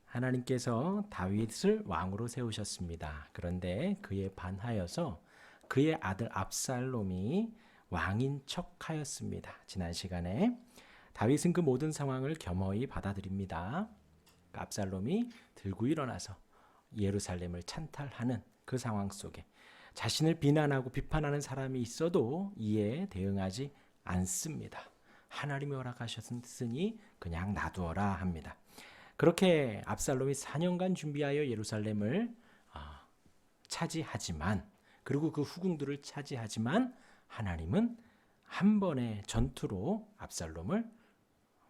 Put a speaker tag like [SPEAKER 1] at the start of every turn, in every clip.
[SPEAKER 1] 하나님께서 다윗을 왕으로 세우셨습니다. 그런데 그에 반하여서 그의 아들 압살롬이 왕인 척하였습니다. 지난 시간에 다윗은 그 모든 상황을 겸허히 받아들입니다. 압살롬이 들고 일어나서 예루살렘을 찬탈하는 그 상황 속에 자신을 비난하고 비판하는 사람이 있어도 이에 대응하지 않습니다. 하나님이 허락하셨으니 그냥 놔두어라 합니다. 그렇게 압살롬이 4년간 준비하여 예루살렘을 차지하지만, 그리고 그 후궁들을 차지하지만, 하나님은 한 번의 전투로 압살롬을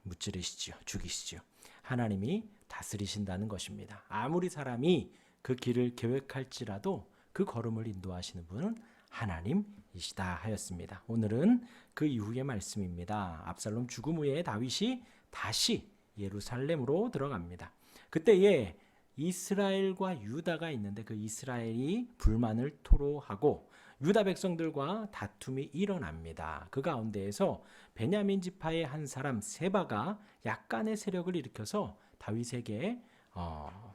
[SPEAKER 1] 무찌르시죠. 죽이시죠. 하나님이 다스리신다는 것입니다. 아무리 사람이 그 길을 계획할지라도 그 걸음을 인도하시는 분은 하나님이시다 하였습니다. 오늘은 그 이후의 말씀입니다. 압살롬 죽음 후에 다윗이 다시 예루살렘으로 들어갑니다. 그때에 이스라엘과 유다가 있는데 그 이스라엘이 불만을 토로하고 유다 백성들과 다툼이 일어납니다. 그 가운데에서 베냐민 지파의 한 사람 세바가 약간의 세력을 일으켜서 다윗에게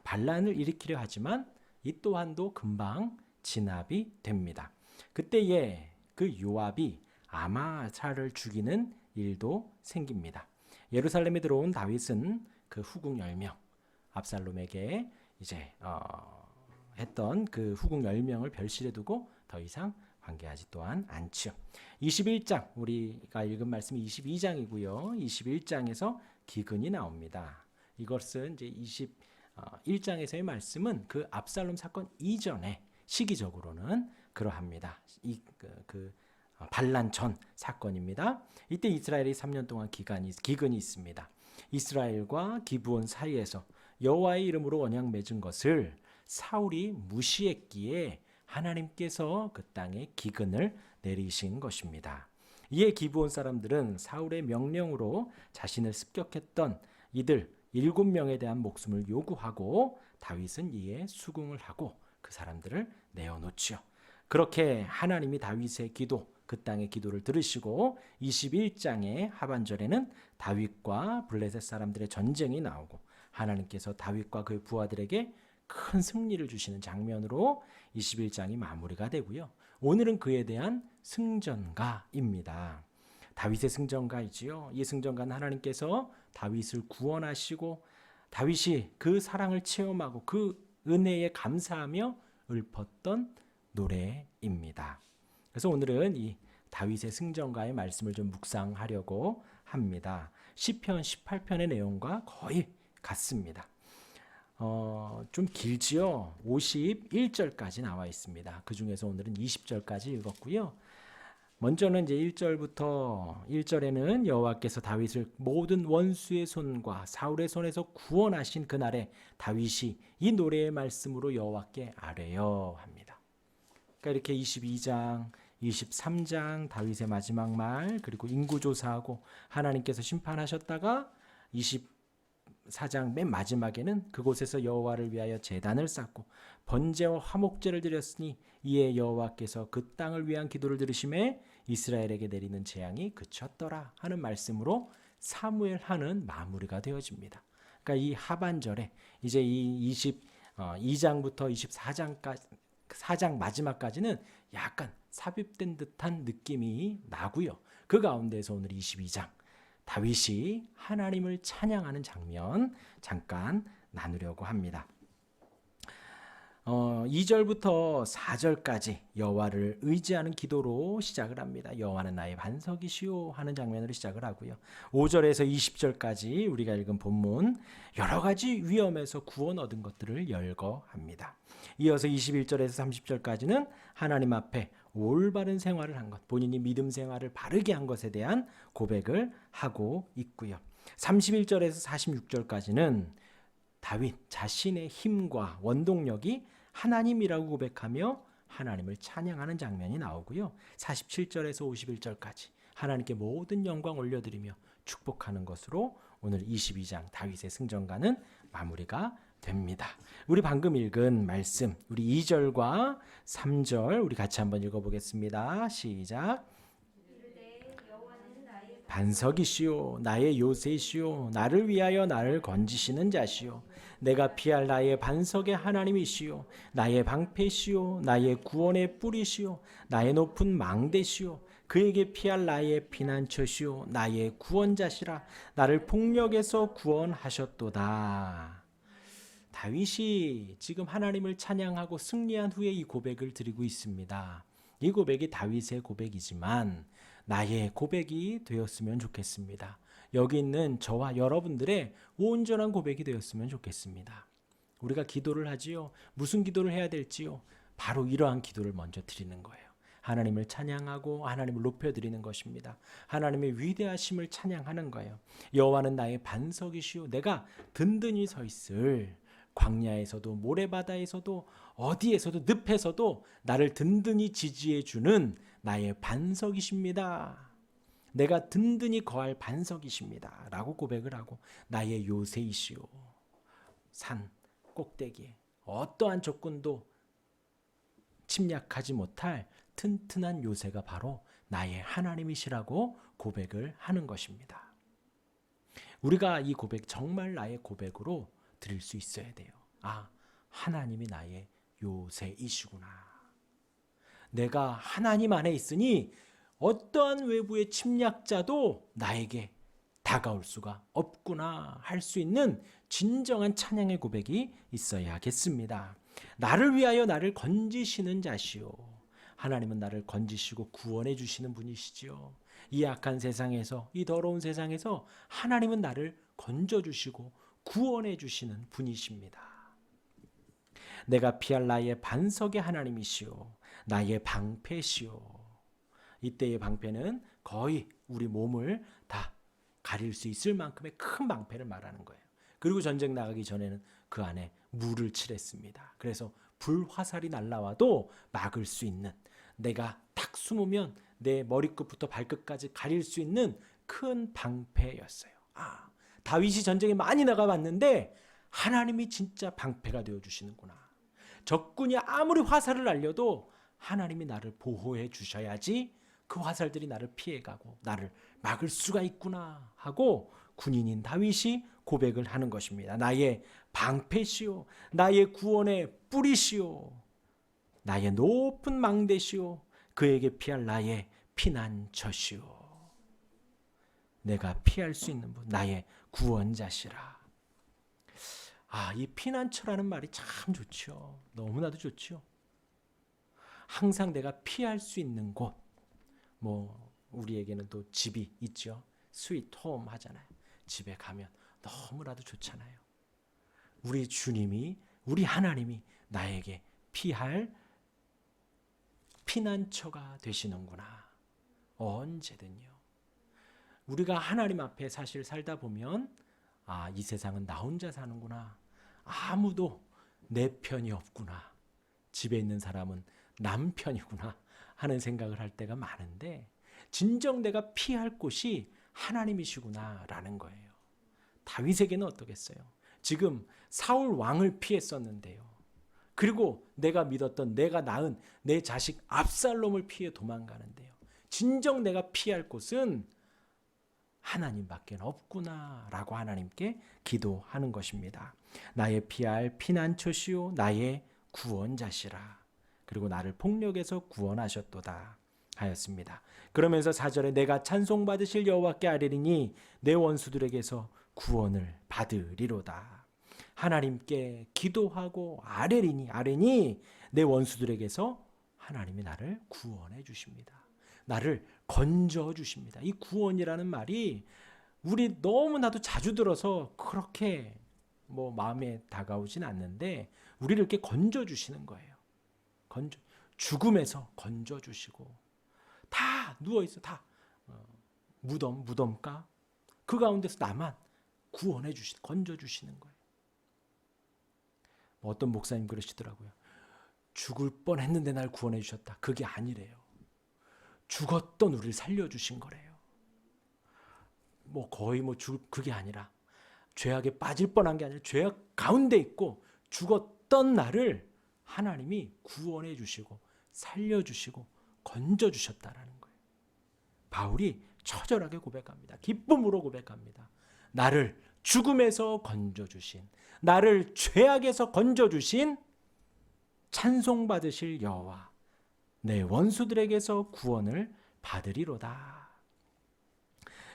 [SPEAKER 1] 반란을 일으키려 하지만 이 또한도 금방 진압이 됩니다. 그때에 그 요압이 아마사를 죽이는 일도 생깁니다. 예루살렘에 들어온 다윗은 그 후궁 10명, 압살롬에게 이제 했던 그 후궁 10명을 별실에 두고 더 이상 관계하지 또한 않죠. 21장, 우리가 읽은 말씀이 22장이고요. 21장에서 기근이 나옵니다. 이것은 이제 21장에서의 말씀은 그 압살롬 사건 이전에 시기적으로는 그러합니다. 반란 전 사건입니다. 이때 이스라엘이 3년 동안 기근이 있습니다. 이스라엘과 기브온 사이에서 여호와의 이름으로 언약 맺은 것을 사울이 무시했기에 하나님께서 그 땅에 기근을 내리신 것입니다. 이에 기브온 사람들은 사울의 명령으로 자신을 습격했던 이들 7명에 대한 목숨을 요구하고 다윗은 이에 수긍을 하고 그 사람들을 내어놓지요. 그렇게 하나님이 다윗의 기도, 그 땅의 기도를 들으시고 21장의 하반절에는 다윗과 블레셋 사람들의 전쟁이 나오고 하나님께서 다윗과 그의 부하들에게 큰 승리를 주시는 장면으로 21장이 마무리가 되고요. 오늘은 그에 대한 승전가입니다. 다윗의 승전가이지요. 이 승전가는 하나님께서 다윗을 구원하시고 다윗이 그 사랑을 체험하고 그 은혜에 감사하며 읊었던 노래입니다. 그래서 오늘은 이 다윗의 승전가의 말씀을 좀 묵상하려고 합니다. 시편 18편의 내용과 거의 같습니다. 좀 길지요. 51절까지 나와 있습니다. 그 중에서 오늘은 20절까지 읽었고요. 먼저는 이제 1절에는 여호와께서 다윗을 모든 원수의 손과 사울의 손에서 구원하신 그날에 다윗이 이 노래의 말씀으로 여호와께 아뢰어 합니다. 그러니까 이렇게 22장, 23장 다윗의 마지막 말, 그리고 인구조사하고 하나님께서 심판하셨다가 24장 맨 마지막에는 그곳에서 여호와를 위하여 제단을 쌓고 번제와 화목제를 드렸으니 이에 여호와께서 그 땅을 위한 기도를 들으심에 이스라엘에게 내리는 재앙이 그쳤더라 하는 말씀으로 사무엘하는 마무리가 되어집니다. 그러니까 이 하반절에 이제 이 22장부터 24장 마지막까지는 약간 삽입된 듯한 느낌이 나고요. 그 가운데서 오늘 22장 다윗이 하나님을 찬양하는 장면 잠깐 나누려고 합니다. 2절부터 4절까지 여호와를 의지하는 기도로 시작을 합니다. 여호와는 나의 반석이시오 하는 장면으로 시작을 하고요. 5절에서 20절까지 우리가 읽은 본문 여러 가지 위험에서 구원 얻은 것들을 열거합니다. 이어서 21절에서 30절까지는 하나님 앞에 올바른 생활을 한 것, 본인이 믿음 생활을 바르게 한 것에 대한 고백을 하고 있고요. 31절에서 46절까지는 다윗 자신의 힘과 원동력이 하나님이라고 고백하며 하나님을 찬양하는 장면이 나오고요. 47절에서 51절까지 하나님께 모든 영광 올려드리며 축복하는 것으로 오늘 22장 다윗의 승전가는 마무리가 됩니다. 우리 방금 읽은 말씀, 우리 2절과 3절 우리 같이 한번 읽어보겠습니다. 시작. 반석이시오 나의 요새시오 나를 위하여 나를 건지시는 자시오 내가 피할 나의 반석의 하나님이시오 나의 방패시오 나의 구원의 뿌리시오 나의 높은 망대시오 그에게 피할 나의 피난처시오 나의 구원자시라 나를 폭력에서 구원하셨도다. 다윗이 지금 하나님을 찬양하고 승리한 후에 이 고백을 드리고 있습니다. 이 고백이 다윗의 고백이지만 나의 고백이 되었으면 좋겠습니다. 여기 있는 저와 여러분들의 온전한 고백이 되었으면 좋겠습니다. 우리가 기도를 하지요. 무슨 기도를 해야 될지요? 바로 이러한 기도를 먼저 드리는 거예요. 하나님을 찬양하고 하나님을 높여드리는 것입니다. 하나님의 위대하심을 찬양하는 거예요. 여호와는 나의 반석이시오. 내가 든든히 서 있을 광야에서도 모래바다에서도 어디에서도 늪에서도 나를 든든히 지지해 주는 나의 반석이십니다. 내가 든든히 거할 반석이십니다. 라고 고백을 하고 나의 요새이시오. 산 꼭대기에 어떠한 조건도 침략하지 못할 튼튼한 요새가 바로 나의 하나님이시라고 고백을 하는 것입니다. 우리가 이 고백 정말 나의 고백으로 드릴 수 있어야 돼요. 아, 하나님이 나의 요새이시구나. 내가 하나님 안에 있으니 어떠한 외부의 침략자도 나에게 다가올 수가 없구나 할 수 있는 진정한 찬양의 고백이 있어야겠습니다. 나를 위하여 나를 건지시는 자시오. 하나님은 나를 건지시고 구원해 주시는 분이시지요. 이 악한 세상에서, 이 더러운 세상에서 하나님은 나를 건져주시고 구원해 주시는 분이십니다. 내가 피할 나의 반석의 하나님이시오. 나의 방패시오. 이때의 방패는 거의 우리 몸을 다 가릴 수 있을 만큼의 큰 방패를 말하는 거예요. 그리고 전쟁 나가기 전에는 그 안에 물을 칠했습니다. 그래서 불화살이 날라와도 막을 수 있는, 내가 딱 숨으면 내 머리끝부터 발끝까지 가릴 수 있는 큰 방패였어요. 아, 다윗이 전쟁에 많이 나가봤는데 하나님이 진짜 방패가 되어주시는구나. 적군이 아무리 화살을 날려도 하나님이 나를 보호해 주셔야지 그 화살들이 나를 피해가고 나를 막을 수가 있구나 하고 군인인 다윗이 고백을 하는 것입니다. 나의 방패시오, 나의 구원의 뿌리시오, 나의 높은 망대시오, 그에게 피할 나의 피난처시오. 내가 피할 수 있는 분, 나의 구원자시라. 아, 이 피난처라는 말이 참 좋죠. 너무나도 좋죠. 항상 내가 피할 수 있는 곳, 뭐 우리에게는 또 집이 있죠. 스위트 홈 하잖아요. 집에 가면 너무나도 좋잖아요. 우리 주님이, 우리 하나님이 나에게 피할 피난처가 되시는구나. 언제든요. 우리가 하나님 앞에 사실 살다 보면 아, 이 세상은 나 혼자 사는구나. 아무도 내 편이 없구나. 집에 있는 사람은 남편이구나 하는 생각을 할 때가 많은데 진정 내가 피할 곳이 하나님이시구나라는 거예요. 다윗에게는 어떠겠어요? 지금 사울 왕을 피했었는데요. 그리고 내가 믿었던, 내가 낳은 내 자식 압살롬을 피해 도망가는데요. 진정 내가 피할 곳은 하나님밖에 없구나라고 하나님께 기도하는 것입니다. 나의 피할 피난처시오, 나의 구원자시라. 그리고 나를 폭력에서 구원하셨도다 하였습니다. 그러면서 4절에 내가 찬송받으실 여호와께 아뢰리니 내 원수들에게서 구원을 받으리로다. 하나님께 기도하고 아뢰니 내 원수들에게서 하나님이 나를 구원해 주십니다. 나를 건져 주십니다. 이 구원이라는 말이 우리 너무나도 자주 들어서 그렇게 뭐 마음에 다가오진 않는데 우리를 이렇게 건져 주시는 거예요. 죽음에서 건져 주시고 다 누워 있어, 다 무덤가 그 가운데서 나만 구원해 주시, 건져 주시는 거예요. 어떤 목사님 그러시더라고요. 죽을 뻔했는데 날 구원해 주셨다. 그게 아니래요. 죽었던 우리를 살려주신 거래요. 뭐 거의 그게 아니라 죄악에 빠질 뻔한 게 아니라 죄악 가운데 있고 죽었던 나를 하나님이 구원해 주시고 살려주시고 건져 주셨다라는 거예요. 바울이 처절하게 고백합니다. 기쁨으로 고백합니다. 나를 죽음에서 건져주신, 나를 죄악에서 건져주신 찬송받으실 여호와, 내 원수들에게서 구원을 받으리로다.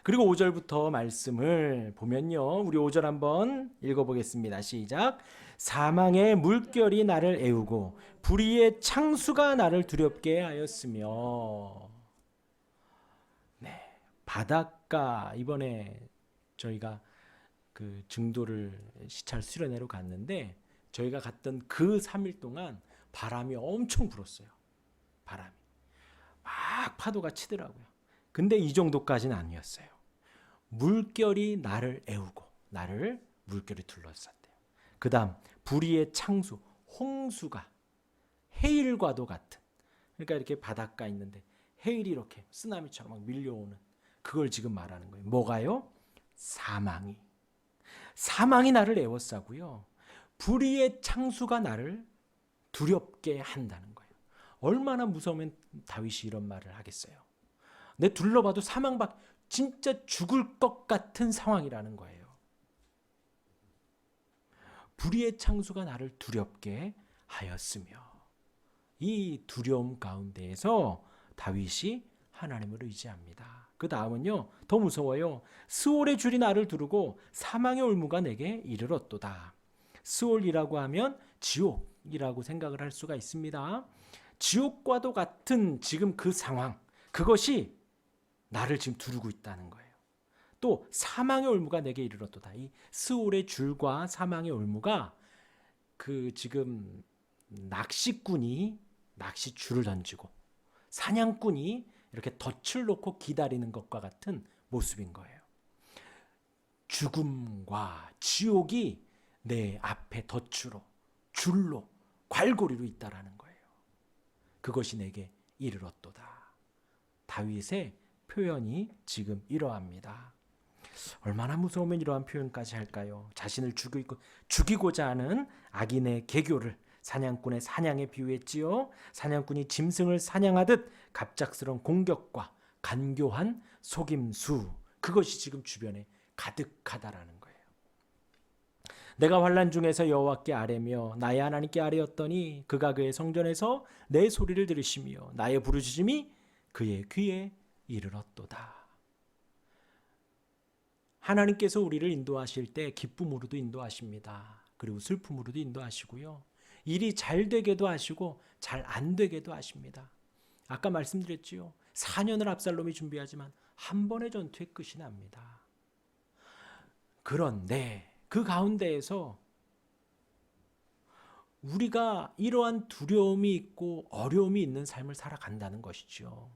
[SPEAKER 1] 그리고 5절부터 말씀을 보면요, 우리 5절 한번 읽어보겠습니다. 시작. 사망의 물결이 나를 애우고 불의의 창수가 나를 두렵게 하였으며. 네, 바닷가, 이번에 저희가 그 증도를 시찰 수련회로 갔는데 저희가 갔던 그 3일 동안 바람이 엄청 불었어요. 바람이 막 파도가 치더라고요. 근데 이 정도까지는 아니었어요. 물결이 나를 애우고 나를 물결이 둘러쌌대요. 그 다음 불의의 창수, 홍수가 해일과도 같은, 그러니까 이렇게 바닷가 있는데 해일이 이렇게 쓰나미처럼 막 밀려오는, 그걸 지금 말하는 거예요. 뭐가요? 사망이 나를 애워싸고요, 불의의 창수가 나를 두렵게 한다는 거예요. 얼마나 무서우면 다윗이 이런 말을 하겠어요. 내 둘러봐도 사망밖, 진짜 죽을 것 같은 상황이라는 거예요. 불의의 창수가 나를 두렵게 하였으며, 이 두려움 가운데에서 다윗이 하나님을 의지합니다. 그 다음은요, 더 무서워요. 스올의 줄이 나를 두르고 사망의 올무가 내게 이르렀도다. 스올이라고 하면 지옥이라고 생각을 할 수가 있습니다. 지옥과도 같은 지금 그 상황, 그것이 나를 지금 두르고 있다는 거예요. 또 사망의 올무가 내게 이르렀도다. 이 스올의 줄과 사망의 올무가 그 지금 낚시꾼이 낚시줄을 던지고 사냥꾼이 이렇게 덫을 놓고 기다리는 것과 같은 모습인 거예요. 죽음과 지옥이 내 앞에 덫으로, 줄로, 괄고리로 있다라는 거예요. 그것이 내게 이르렀도다. 다윗의 표현이 지금 이러합니다. 얼마나 무서우면 이러한 표현까지 할까요? 자신을 죽이고자 하는 악인의 계교를 사냥꾼의 사냥에 비유했지요. 사냥꾼이 짐승을 사냥하듯 갑작스러운 공격과 간교한 속임수, 그것이 지금 주변에 가득하다라는 거예요. 내가 환난 중에서 여호와께 아뢰며 나의 하나님께 아뢰었더니 그가 그의 성전에서 내 소리를 들으시며 나의 부르짖음이 그의 귀에 이르렀도다. 하나님께서 우리를 인도하실 때 기쁨으로도 인도하십니다. 그리고 슬픔으로도 인도하시고요, 일이 잘 되게도 하시고 잘 안 되게도 하십니다. 아까 말씀드렸지요. 4년을 압살롬이 준비하지만 한 번의 전투에 끝이 납니다. 그런데 그 가운데에서 우리가 이러한 두려움이 있고 어려움이 있는 삶을 살아간다는 것이죠.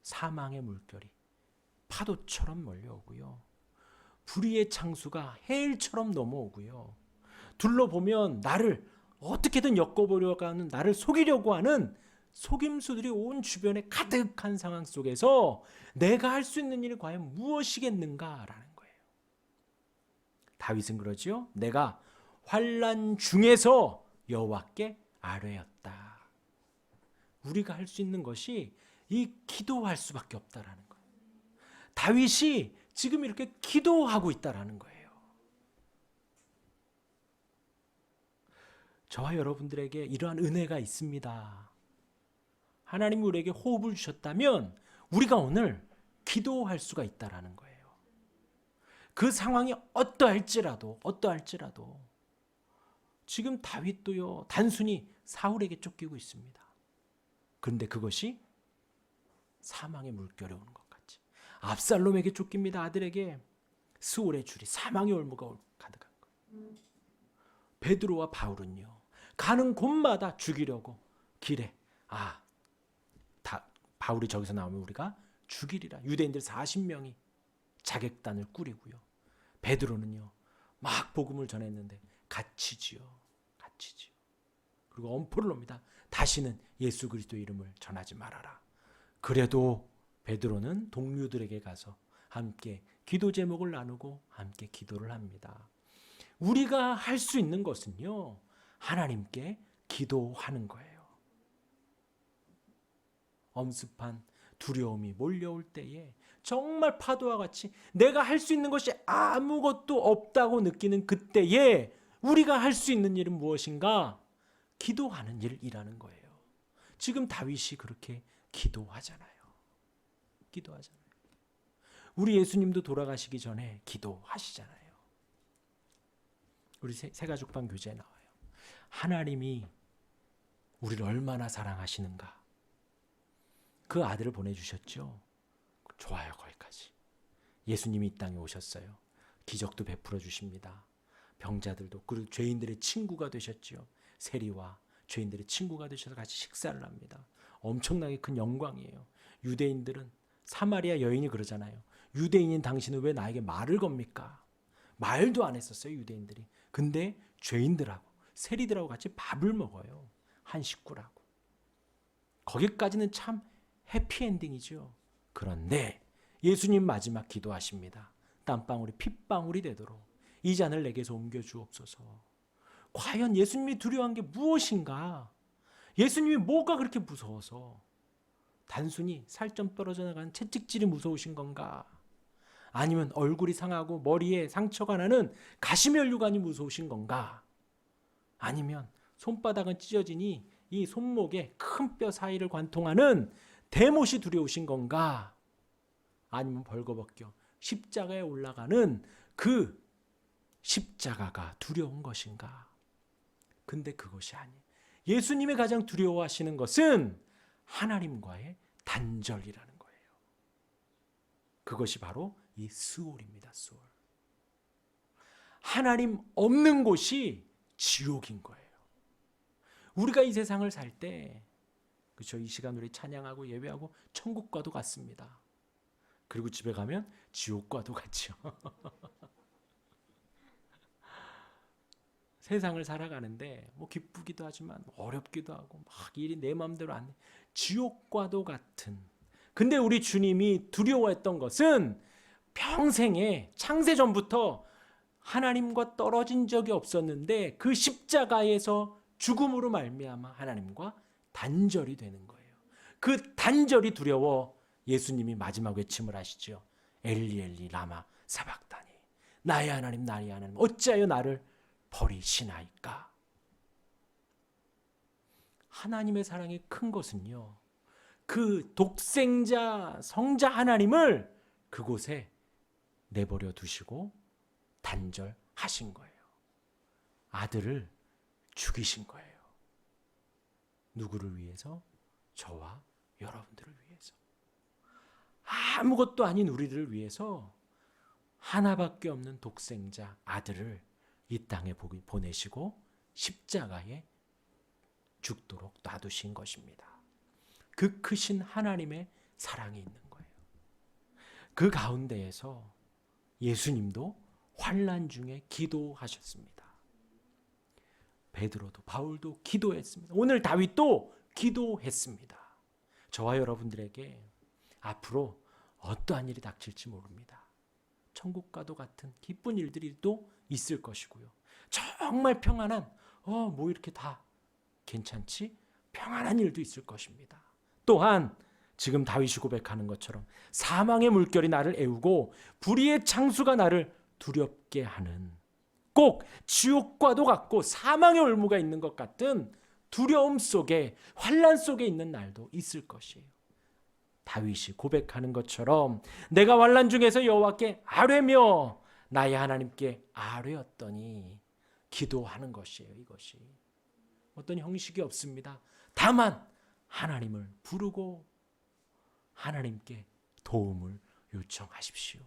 [SPEAKER 1] 사망의 물결이 파도처럼 몰려오고요, 불의의 창수가 해일처럼 넘어오고요, 둘러보면 나를 어떻게든 엮어보려고 하는, 나를 속이려고 하는 속임수들이 온 주변에 가득한 상황 속에서 내가 할 수 있는 일이 과연 무엇이겠는가라는 거예요. 다윗은 그러지요. 내가 환난 중에서 여호와께 아뢰었다. 우리가 할 수 있는 것이 이 기도할 수밖에 없다라는 거예요. 다윗이 지금 이렇게 기도하고 있다라는 거예요. 저와 여러분들에게 이러한 은혜가 있습니다. 하나님이 우리에게 호흡을 주셨다면 우리가 오늘 기도할 수가 있다라는 거예요. 그 상황이 어떠할지라도 지금 다윗도요, 단순히 사울에게 쫓기고 있습니다. 그런데 그것이 사망의 물결에 오는 것 같이 압살롬에게 쫓깁니다. 아들에게. 스올의 줄이, 사망의 올무가 가득한 거예요. 베드로와 바울은요, 가는 곳마다 죽이려고 길에, 바울이 저기서 나오면 우리가 죽이리라. 유대인들 40명이 자객단을 꾸리고요, 베드로는요 막 복음을 전했는데 갇히지요. 그리고 엄포를 놉니다. 다시는 예수 그리스도의 이름을 전하지 말아라. 그래도 베드로는 동료들에게 가서 함께 기도 제목을 나누고 함께 기도를 합니다. 우리가 할 수 있는 것은요, 하나님께 기도하는 거예요. 엄습한 두려움이 몰려올 때에 정말 파도와 같이 내가 할 수 있는 것이 아무것도 없다고 느끼는 그때에 우리가 할 수 있는 일은 무엇인가? 기도하는 일이라는 거예요. 지금 다윗이 그렇게 기도하잖아요. 기도하잖아요. 우리 예수님도 돌아가시기 전에 기도하시잖아요. 우리 새가족방 교재에 나와요. 하나님이 우리를 얼마나 사랑하시는가. 그 아들을 보내주셨죠. 좋아요, 거기까지. 예수님이 이 땅에 오셨어요. 기적도 베풀어 주십니다. 병자들도, 그리고 죄인들의 친구가 되셨죠. 세리와 죄인들의 친구가 되셔서 같이 식사를 합니다. 엄청나게 큰 영광이에요. 유대인들은, 사마리아 여인이 그러잖아요. 유대인인 당신은 왜 나에게 말을 겁니까? 말도 안 했었어요, 유대인들이. 근데 죄인들하고 세리들하고 같이 밥을 먹어요. 한 식구라고. 거기까지는 참 해피엔딩이죠. 그런데 예수님 마지막 기도하십니다. 땀방울이 핏방울이 되도록 이 잔을 내게서 옮겨 주옵소서. 과연 예수님이 두려워한 게 무엇인가? 예수님이 뭐가 그렇게 무서워서? 단순히 살점 떨어져 나가는 채찍질이 무서우신 건가? 아니면 얼굴이 상하고 머리에 상처가 나는 가시면류관이 무서우신 건가? 아니면 손바닥은 찢어지니 이 손목에 큰 뼈 사이를 관통하는 대못이 두려우신 건가? 아니면 벌거벗겨 십자가에 올라가는 그 십자가가 두려운 것인가? 근데 그것이 아니에요. 예수님이 가장 두려워하시는 것은 하나님과의 단절이라는 거예요. 그것이 바로 이 스올입니다. 스올. 하나님 없는 곳이 지옥인 거예요. 우리가 이 세상을 살 때, 그렇죠? 이 시간 우리 찬양하고 예배하고 천국과도 같습니다. 그리고 집에 가면 지옥과도 같죠. 세상을 살아가는데 뭐 기쁘기도 하지만 어렵기도 하고 막 일이 내 마음대로 안 돼. 지옥과도 같은. 근데 우리 주님이 두려워했던 것은 평생에 창세전부터 하나님과 떨어진 적이 없었는데 그 십자가에서 죽음으로 말미암아 하나님과 단절이 되는 거예요. 그 단절이 두려워 예수님이 마지막 외침을 하시죠. 엘리 엘리 라마 사박다니. 나의 하나님 나의 하나님 어찌하여 나를 버리시나이까. 하나님의 사랑이 큰 것은요, 그 독생자 성자 하나님을 그곳에 내버려 두시고 단절하신 거예요. 아들을 죽이신 거예요. 누구를 위해서? 저와 여러분들을 위해서. 아무것도 아닌 우리들을 위해서 하나밖에 없는 독생자 아들을 이 땅에 보내시고 십자가에 죽도록 놔두신 것입니다. 그 크신 하나님의 사랑이 있는 거예요. 그 가운데에서 예수님도 환난 중에 기도하셨습니다. 베드로도 바울도 기도했습니다. 오늘 다윗도 기도했습니다. 저와 여러분들에게 앞으로 어떠한 일이 닥칠지 모릅니다. 천국과도 같은 기쁜 일들이 또 있을 것이고요. 정말 평안한 뭐 이렇게 다 괜찮지? 평안한 일도 있을 것입니다. 또한 지금 다윗이 고백하는 것처럼 사망의 물결이 나를 애우고 불의의 창수가 나를 두렵게 하는, 꼭 지옥과도 같고 사망의 올무가 있는 것 같은 두려움 속에, 환난 속에 있는 날도 있을 것이에요. 다윗이 고백하는 것처럼 내가 환난 중에서 여호와께 아뢰며 나의 하나님께 아뢰었더니, 기도하는 것이에요. 이것이 어떤 형식이 없습니다. 다만 하나님을 부르고 하나님께 도움을 요청하십시오.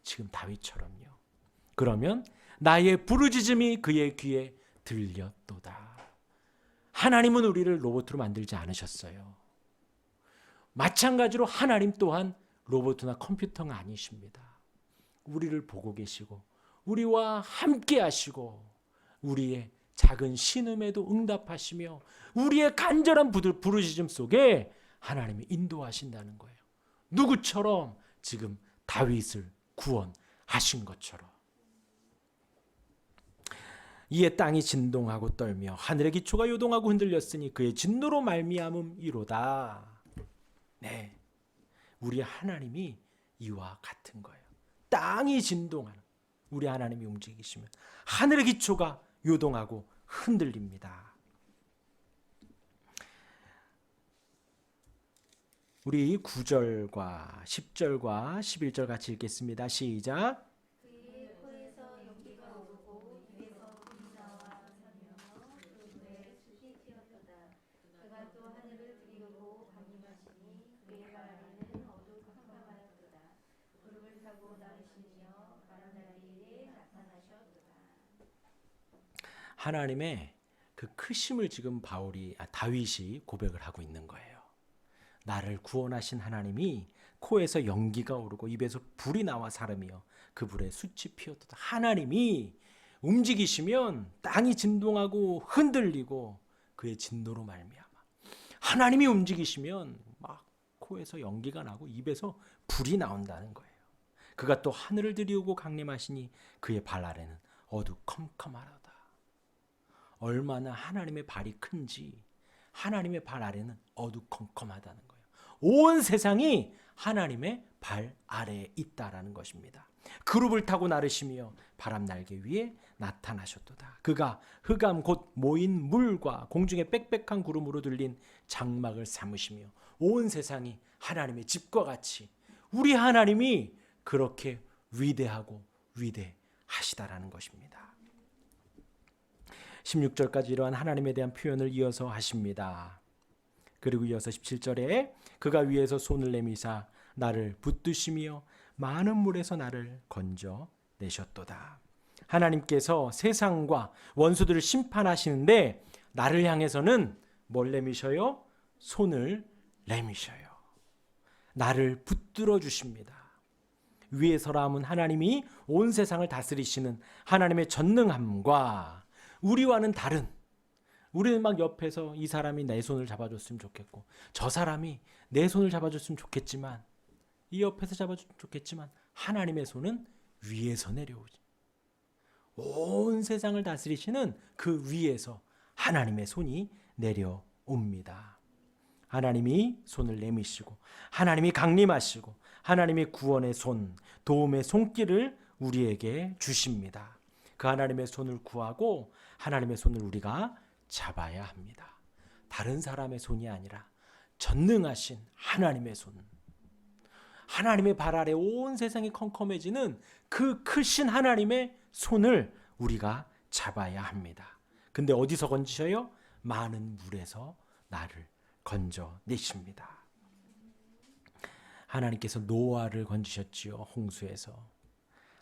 [SPEAKER 1] 지금 다윗처럼요. 그러면 나의 부르짖음이 그의 귀에 들렸도다. 하나님은 우리를 로봇으로 만들지 않으셨어요. 마찬가지로 하나님 또한 로봇이나 컴퓨터가 아니십니다. 우리를 보고 계시고 우리와 함께 하시고 우리의 작은 신음에도 응답하시며 우리의 간절한 부르짖음 속에 하나님이 인도하신다는 거예요. 누구처럼? 지금 다윗을 구원하신 것처럼. 이에 땅이 진동하고 떨며 하늘의 기초가 요동하고 흔들렸으니 그의 진노로 말미암음이로다. 네, 우리 하나님이 이와 같은 거예요. 땅이 진동하는 우리 하나님이 움직이시면 하늘의 기초가 요동하고 흔들립니다. 우리 9절과 10절과 11절 같이 읽겠습니다. 시작.
[SPEAKER 2] 그의 코에서 연기가 오르고 입에서 불이 나와 사며 그의 숯이 튀었도다. 그가 또 하늘을 들이우고 강림하시니 그의 발 아래는 어두컴컴하였도다. 구름을 타고 나르시며 바람날리에 나타나셨도다.
[SPEAKER 1] 하나님의 그 크심을 지금 다윗이 고백을 하고 있는 거예요. 나를 구원하신 하나님이 코에서 연기가 오르고 입에서 불이 나와 사르며 그 불에 숯이 피었도다. 하나님이 움직이시면 땅이 진동하고 흔들리고 그의 진노로 말미암아 하나님이 움직이시면 막 코에서 연기가 나고 입에서 불이 나온다는 거예요. 그가 또 하늘을 들이우고 강림하시니 그의 발 아래는 어두컴컴하다. 얼마나 하나님의 발이 큰지 하나님의 발 아래는 어두컴컴하다는 거예요. 온 세상이 하나님의 발 아래에 있다라는 것입니다. 그룹을 타고 나르시며 바람 날개 위에 나타나셨도다. 그가 흑암 곧 모인 물과 공중의 빽빽한 구름으로 들린 장막을 삼으시며 온 세상이 하나님의 집과 같이 우리 하나님이 그렇게 위대하고 위대하시다라는 것입니다. 16절까지 이러한 하나님에 대한 표현을 이어서 하십니다. 그리고 이어서 17절에 그가 위에서 손을 내미사 나를 붙드시며 많은 물에서 나를 건져내셨도다. 하나님께서 세상과 원수들을 심판하시는데 나를 향해서는 뭘 내미셔요? 손을 내미셔요. 나를 붙들어 주십니다. 위에서라 함은 하나님이 온 세상을 다스리시는 하나님의 전능함과 우리와는 다른, 우리는 막 옆에서 이 사람이 내 손을 잡아줬으면 좋겠고 저 사람이 내 손을 잡아줬으면 좋겠지만 이 옆에서 잡아줬으면 좋겠지만 하나님의 손은 위에서 내려오지. 온 세상을 다스리시는 그 위에서 하나님의 손이 내려옵니다. 하나님이 손을 내미시고 하나님이 강림하시고 하나님이 구원의 손, 도움의 손길을 우리에게 주십니다. 그 하나님의 손을 구하고 하나님의 손을 우리가 잡아야 합니다. 다른 사람의 손이 아니라 전능하신 하나님의 손. 하나님의 발 아래 온 세상이 컴컴해지는 그 크신 하나님의 손을 우리가 잡아야 합니다. 근데 어디서 건지셔요? 많은 물에서 나를 건져내십니다. 하나님께서 노아를 건지셨지요. 홍수에서.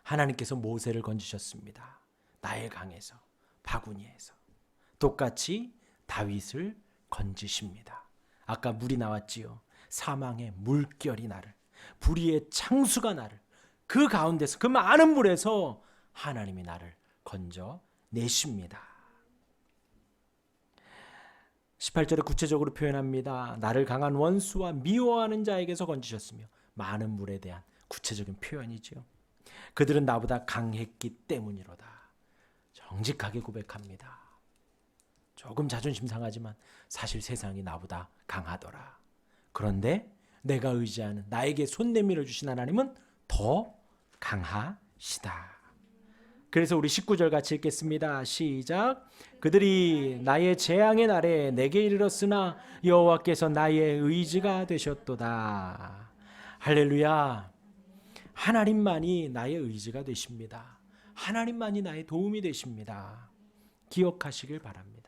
[SPEAKER 1] 하나님께서 모세를 건지셨습니다. 나일 강에서, 바구니에서. 똑같이 다윗을 건지십니다. 아까 물이 나왔지요. 사망의 물결이 나를, 불의의 창수가 나를, 그 가운데서 그 많은 물에서 하나님이 나를 건져내십니다. 18절에 구체적으로 표현합니다. 나를 강한 원수와 미워하는 자에게서 건지셨으며 많은 물에 대한 구체적인 표현이죠. 그들은 나보다 강했기 때문이로다. 정직하게 고백합니다. 조금 자존심 상하지만 사실 세상이 나보다 강하더라. 그런데 내가 의지하는 나에게 손 내밀어 주신 하나님은 더 강하시다. 그래서 우리 19절 같이 읽겠습니다. 시작. 그들이 나의 재앙의 날에 내게 이르렀으나 여호와께서 나의 의지가 되셨도다. 할렐루야. 하나님만이 나의 의지가 되십니다. 하나님만이 나의 도움이 되십니다. 기억하시길 바랍니다.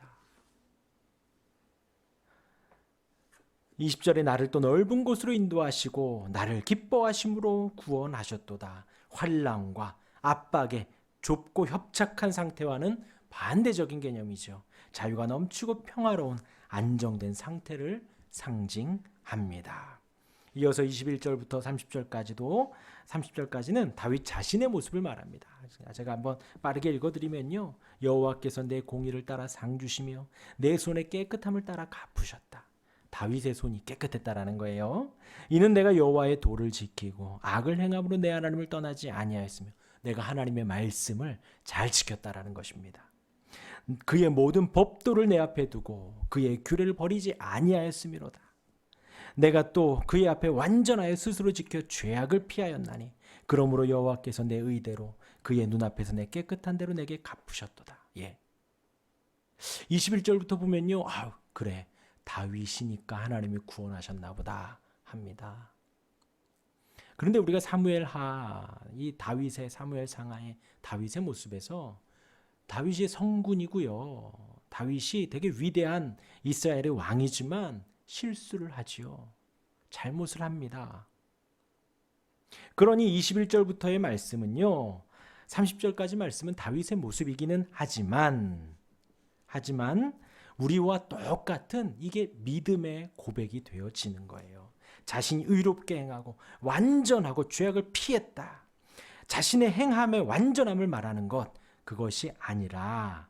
[SPEAKER 1] 20절에 나를 또 넓은 곳으로 인도하시고 나를 기뻐하심으로 구원하셨도다. 환난과 압박에 좁고 협착한 상태와는 반대적인 개념이죠. 자유가 넘치고 평화로운 안정된 상태를 상징합니다. 이어서 21절부터 30절까지는 다윗 자신의 모습을 말합니다. 제가 한번 빠르게 읽어드리면요. 여호와께서 내 공의를 따라 상 주시며 내 손의 깨끗함을 따라 갚으셨다. 다윗의 손이 깨끗했다라는 거예요. 이는 내가 여호와의 도를 지키고 악을 행함으로 내 하나님을 떠나지 아니하였으며 내가 하나님의 말씀을 잘 지켰다라는 것입니다. 그의 모든 법도를 내 앞에 두고 그의 규례를 버리지 아니하였음이로다. 내가 또 그의 앞에 완전하여 스스로 지켜 죄악을 피하였나니 그러므로 여호와께서 내 의대로 그의 눈앞에서 내 깨끗한 대로 내게 갚으셨도다. 예. 21절부터 보면요. 그래. 다윗이니까 하나님이 구원하셨나 보다 합니다. 그런데 우리가 이 다윗의 사무엘 상하의 다윗의 모습에서 다윗이 성군이고요. 다윗이 되게 위대한 이스라엘의 왕이지만 실수를 하지요. 잘못을 합니다. 그러니 21절부터의 말씀은요. 30절까지 말씀은 다윗의 모습이기는 하지만 우리와 똑같은 이게 믿음의 고백이 되어지는 거예요. 자신이 의롭게 행하고 완전하고 죄악을 피했다. 자신의 행함의 완전함을 말하는 것, 그것이 아니라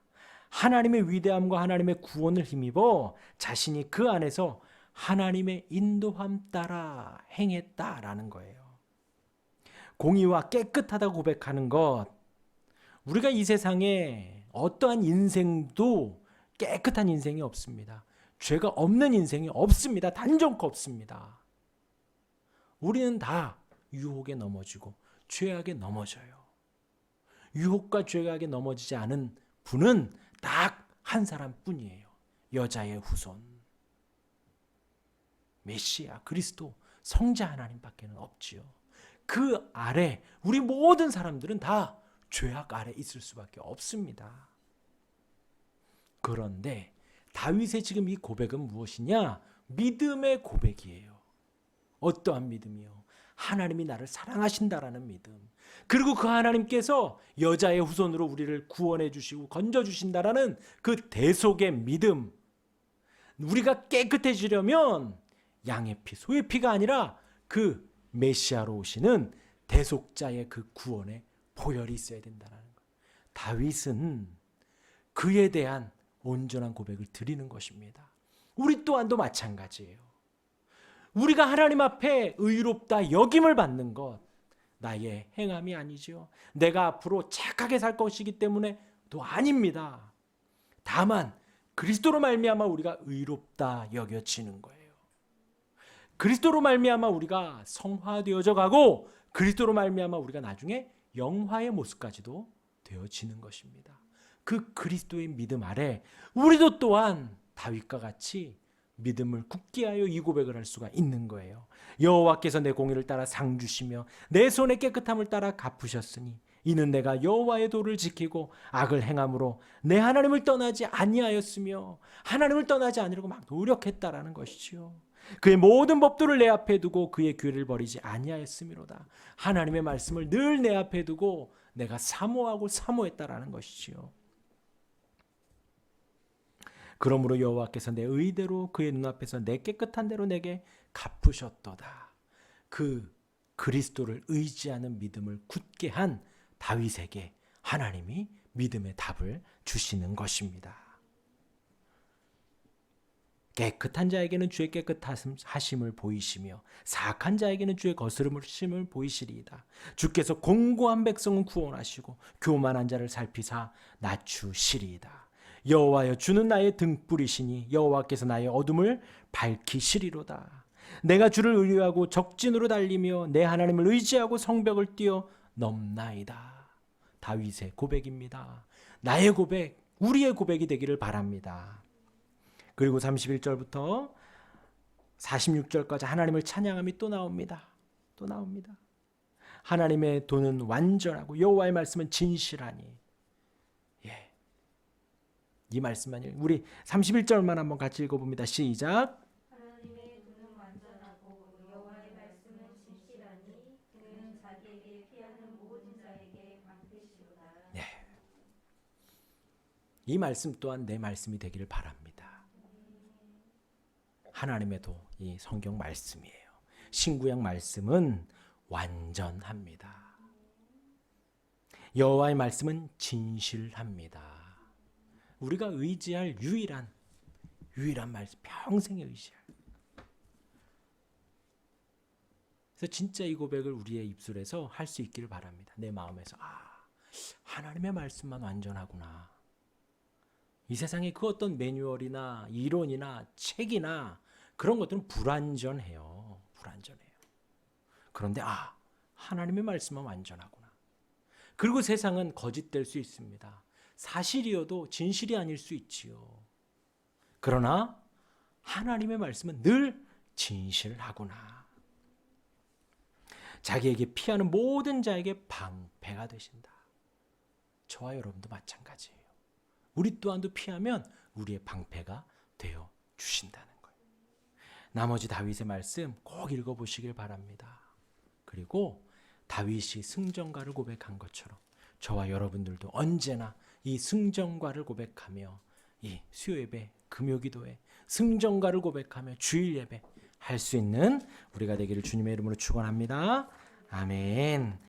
[SPEAKER 1] 하나님의 위대함과 하나님의 구원을 힘입어 자신이 그 안에서 하나님의 인도함 따라 행했다라는 거예요. 공의와 깨끗하다고 고백하는 것, 우리가 이 세상에 어떠한 인생도 깨끗한 인생이 없습니다. 죄가 없는 인생이 없습니다. 단정코 없습니다. 우리는 다 유혹에 넘어지고 죄악에 넘어져요. 유혹과 죄악에 넘어지지 않은 분은 딱 한 사람뿐이에요. 여자의 후손, 메시아 그리스도 성자 하나님밖에는 없지요. 그 아래 우리 모든 사람들은 다 죄악 아래 있을 수밖에 없습니다. 그런데 다윗의 지금 이 고백은 무엇이냐? 믿음의 고백이에요. 어떠한 믿음이요? 하나님이 나를 사랑하신다라는 믿음. 그리고 그 하나님께서 여자의 후손으로 우리를 구원해 주시고 건져 주신다라는 그 대속의 믿음. 우리가 깨끗해지려면 양의 피, 소의 피가 아니라 그 메시아로 오시는 대속자의 그 구원의 보혈이 있어야 된다는 것. 다윗은 그에 대한 온전한 고백을 드리는 것입니다. 우리 또한도 마찬가지예요. 우리가 하나님 앞에 의롭다 여김을 받는 것, 나의 행함이 아니죠. 내가 앞으로 착하게 살 것이기 때문에도 아닙니다. 다만 그리스도로 말미암아 우리가 의롭다 여겨지는 거예요. 그리스도로 말미암아 우리가 성화되어져 가고 그리스도로 말미암아 우리가 나중에 영화의 모습까지도 되어지는 것입니다. 그 그리스도의 믿음 아래 우리도 또한 다윗과 같이 믿음을 굳게 하여 이 고백을 할 수가 있는 거예요. 여호와께서 내 공의를 따라 상 주시며 내 손의 깨끗함을 따라 갚으셨으니 이는 내가 여호와의 도를 지키고 악을 행함으로 내 하나님을 떠나지 아니하였으며 하나님을 떠나지 않으려고 막 노력했다라는 것이지요. 그의 모든 법도를 내 앞에 두고 그의 규례를 버리지 아니하였음이로다. 하나님의 말씀을 늘 내 앞에 두고 내가 사모하고 사모했다라는 것이지요. 그러므로 여호와께서 내 의대로 그의 눈앞에서 내 깨끗한 대로 내게 갚으셨도다. 그 그리스도를 의지하는 믿음을 굳게 한 다윗에게 하나님이 믿음의 답을 주시는 것입니다. 깨끗한 자에게는 주의 깨끗하심을 보이시며 사악한 자에게는 주의 거스름을 보이시리이다. 주께서 공고한 백성은 구원하시고 교만한 자를 살피사 낮추시리이다. 여호와여 주는 나의 등불이시니 여호와께서 나의 어둠을 밝히시리로다. 내가 주를 의뢰하고 적진으로 달리며 내 하나님을 의지하고 성벽을 뛰어 넘나이다. 다윗의 고백입니다. 나의 고백, 우리의 고백이 되기를 바랍니다. 그리고 31절부터 46절까지 하나님을 찬양함이 또 나옵니다. 또 나옵니다. 하나님의 도는 완전하고 여호와의 말씀은 진실하니. 이 말씀만 우리 31절만 한번 같이 읽어봅니다. 시작.
[SPEAKER 2] 하나님의 눈은 완전하고 여호와의 말씀은 진실하니 그는 자기에게 피하는 모든 자에게 방패시로다.
[SPEAKER 1] 이 말씀 또한 내 말씀이 되기를 바랍니다. 하나님의 도, 이 성경 말씀이에요. 신구약 말씀은 완전합니다. 여호와의 말씀은 진실합니다. 우리가 의지할 유일한 말씀, 평생에 의지할. 그래서 진짜 이 고백을 우리의 입술에서 할 수 있기를 바랍니다. 내 마음에서 하나님의 말씀만 완전하구나. 이 세상에 그 어떤 매뉴얼이나 이론이나 책이나 그런 것들은 불완전해요. 불완전해요. 그런데 하나님의 말씀은 완전하구나. 그리고 세상은 거짓될 수 있습니다. 사실이어도 진실이 아닐 수 있지요. 그러나 하나님의 말씀은 늘 진실하구나. 자기에게 피하는 모든 자에게 방패가 되신다. 저와 여러분도 마찬가지예요. 우리 또한도 피하면 우리의 방패가 되어 주신다는 거예요. 나머지 다윗의 말씀 꼭 읽어보시길 바랍니다. 그리고 다윗이 승전가를 고백한 것처럼 저와 여러분들도 언제나 이 승전가를 고백하며 이 수요예배, 금요기도회, 승전가를 고백하며 주일예배 할 수 있는 우리가 되기를 주님의 이름으로 축원합니다. 아멘.